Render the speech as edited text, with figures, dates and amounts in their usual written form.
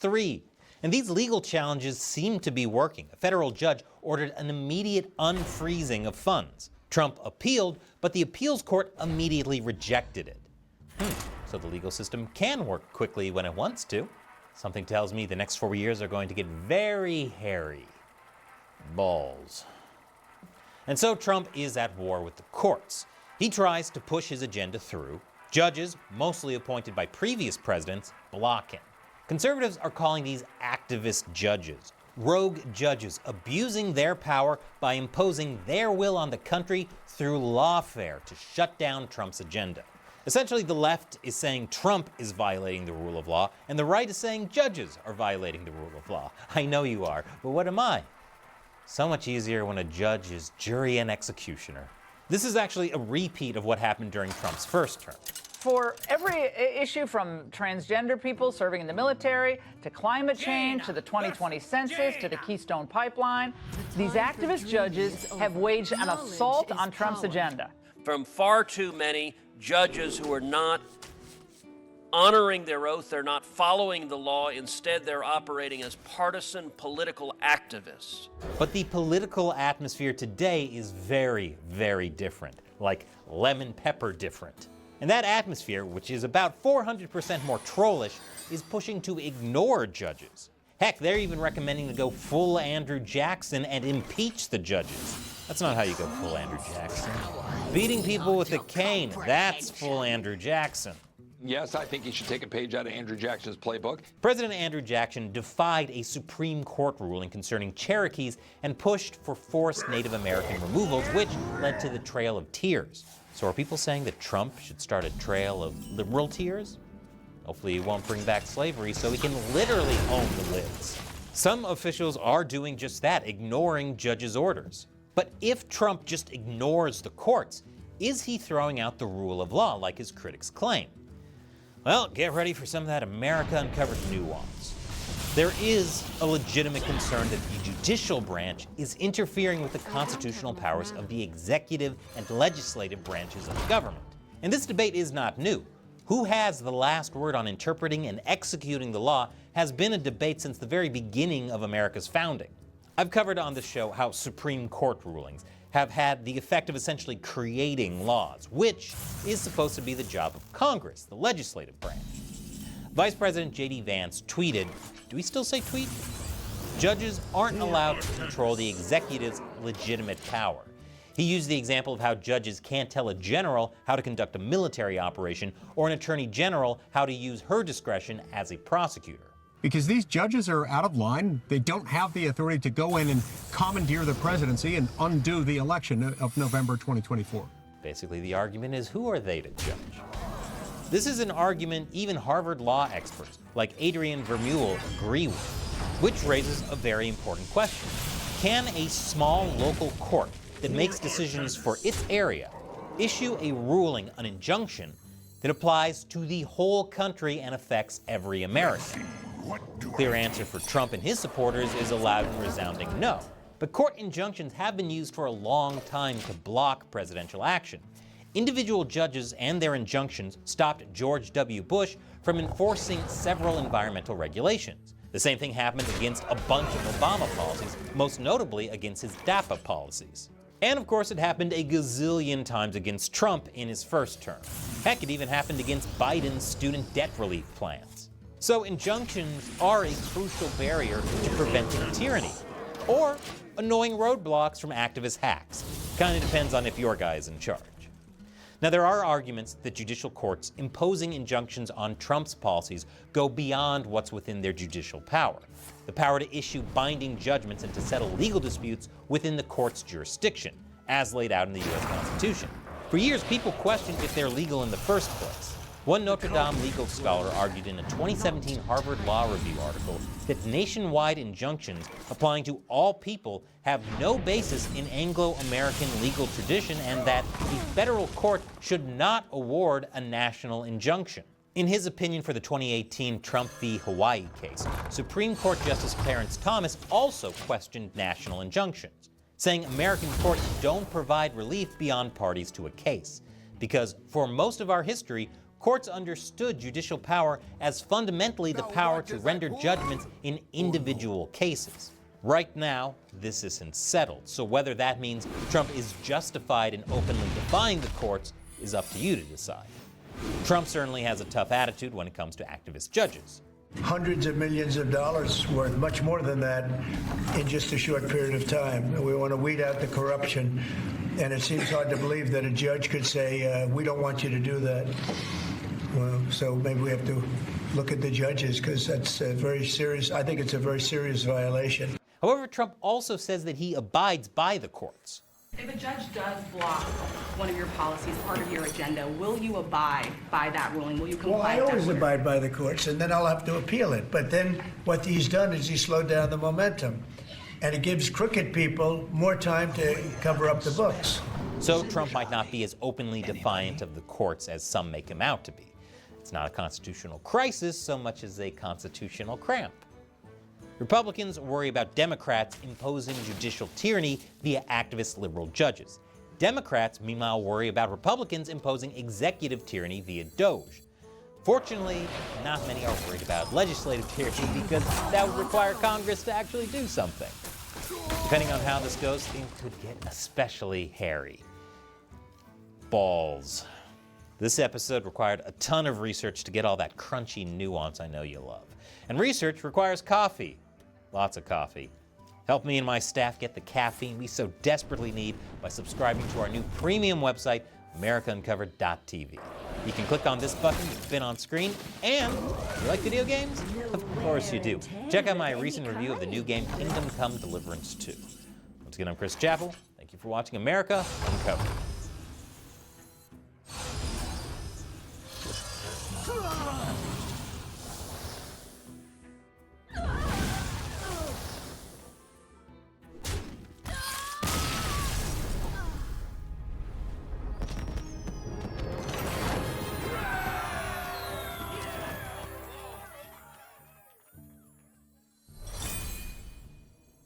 3. And these legal challenges seem to be working. A federal judge ordered an immediate unfreezing of funds. Trump appealed, but the appeals court immediately rejected it. So the legal system can work quickly when it wants to. Something tells me the next 4 years are going to get very hairy. Balls. And so Trump is at war with the courts. He tries to push his agenda through. Judges, mostly appointed by previous presidents, block him. Conservatives are calling these activist judges, rogue judges abusing their power by imposing their will on the country through lawfare to shut down Trump's agenda. Essentially, the left is saying Trump is violating the rule of law, and the right is saying judges are violating the rule of law. I know you are, but what am I? So much easier when a judge is jury and executioner. This is actually a repeat of what happened during Trump's first term. For every issue from transgender people serving in the military, to climate change, to the 2020 census, to the Keystone Pipeline, these activist judges have waged an assault on Trump's agenda. From far too many judges who are not honoring their oath, they're not following the law. Instead, they're operating as partisan political activists. But the political atmosphere today is very, very different, like lemon pepper different. And that atmosphere, which is about 400% more trollish, is pushing to ignore judges. Heck, they're even recommending to go full Andrew Jackson and impeach the judges. That's not how you go full Andrew Jackson. Beating people with a cane, that's full Andrew Jackson. Yes, I think he should take a page out of Andrew Jackson's playbook. President Andrew Jackson defied a Supreme Court ruling concerning Cherokees and pushed for forced Native American removals, which led to the Trail of Tears. So are people saying that Trump should start a trail of liberal tears? Hopefully he won't bring back slavery so he can literally own the lids. Some officials are doing just that, ignoring judges' orders. But if Trump just ignores the courts, is he throwing out the rule of law like his critics claim? Well, get ready for some of that America Uncovered nuance. There is a legitimate concern that the judicial branch is interfering with the constitutional powers of the executive and legislative branches of the government. And this debate is not new. Who has the last word on interpreting and executing the law has been a debate since the very beginning of America's founding. I've covered on the show how Supreme Court rulings have had the effect of essentially creating laws, which is supposed to be the job of Congress, the legislative branch. Vice President J.D. Vance tweeted, do we still say tweet? Judges aren't allowed to control the executive's legitimate power. He used the example of how judges can't tell a general how to conduct a military operation or an attorney general how to use her discretion as a prosecutor. Because these judges are out of line. They don't have the authority to go in and commandeer the presidency and undo the election of November 2024. Basically, the argument is, who are they to judge? This is an argument even Harvard law experts like Adrian Vermeule agree with, which raises a very important question. Can a small local court that makes decisions for its area issue a ruling, an injunction, that applies to the whole country and affects every American? The clear answer for Trump and his supporters is a loud and resounding no. But court injunctions have been used for a long time to block presidential action. Individual judges and their injunctions stopped George W. Bush from enforcing several environmental regulations. The same thing happened against a bunch of Obama policies, most notably against his DAPA policies. And of course, it happened a gazillion times against Trump in his first term. Heck, it even happened against Biden's student debt relief plans. So injunctions are a crucial barrier to preventing tyranny, or annoying roadblocks from activist hacks. Kind of depends on if your guy is in charge. Now, there are arguments that judicial courts imposing injunctions on Trump's policies go beyond what's within their judicial power, the power to issue binding judgments and to settle legal disputes within the court's jurisdiction, as laid out in the U.S. Constitution. For years, people questioned if they're legal in the first place. One Notre Dame legal scholar argued in a 2017 Harvard Law Review article that nationwide injunctions applying to all people have no basis in Anglo-American legal tradition and that the federal court should not award a national injunction. In his opinion for the 2018 Trump v. Hawaii case, Supreme Court Justice Clarence Thomas also questioned national injunctions, saying American courts don't provide relief beyond parties to a case, because for most of our history, courts understood judicial power as fundamentally the power to render judgments in individual cases. Right now, this isn't settled, so whether that means Trump is justified in openly defying the courts is up to you to decide. Trump certainly has a tough attitude when it comes to activist judges. Hundreds of millions of dollars worth, much more than that, in just a short period of time. We want to weed out the corruption, and it seems hard to believe that a judge could say, we don't want you to do that. Well, so maybe we have to look at the judges, because that's a very serious, I think it's a very serious violation. However, Trump also says that he abides by the courts. If a judge does block one of your policies, part of your agenda, will you abide by that ruling? Will you comply? Well, I always abide by the courts, and then I'll have to appeal it. But then what he's done is he slowed down the momentum, and it gives crooked people more time to cover up the books. So Trump might not be as openly defiant of the courts as some make him out to be. It's not a constitutional crisis so much as a constitutional cramp. Republicans worry about Democrats imposing judicial tyranny via activist liberal judges. Democrats, meanwhile, worry about Republicans imposing executive tyranny via DOJ. Fortunately, not many are worried about legislative tyranny because that would require Congress to actually do something. Depending on how this goes, things could get especially hairy. Balls. This episode required a ton of research to get all that crunchy nuance I know you love. And research requires coffee. Lots of coffee. Help me and my staff get the caffeine we so desperately need by subscribing to our new premium website, AmericaUncovered.tv. You can click on this button that's been on screen, and you like video games? Of course you do. Check out my recent review of the new game Kingdom Come Deliverance 2. Once again, I'm Chris Chappell. Thank you for watching America Uncovered.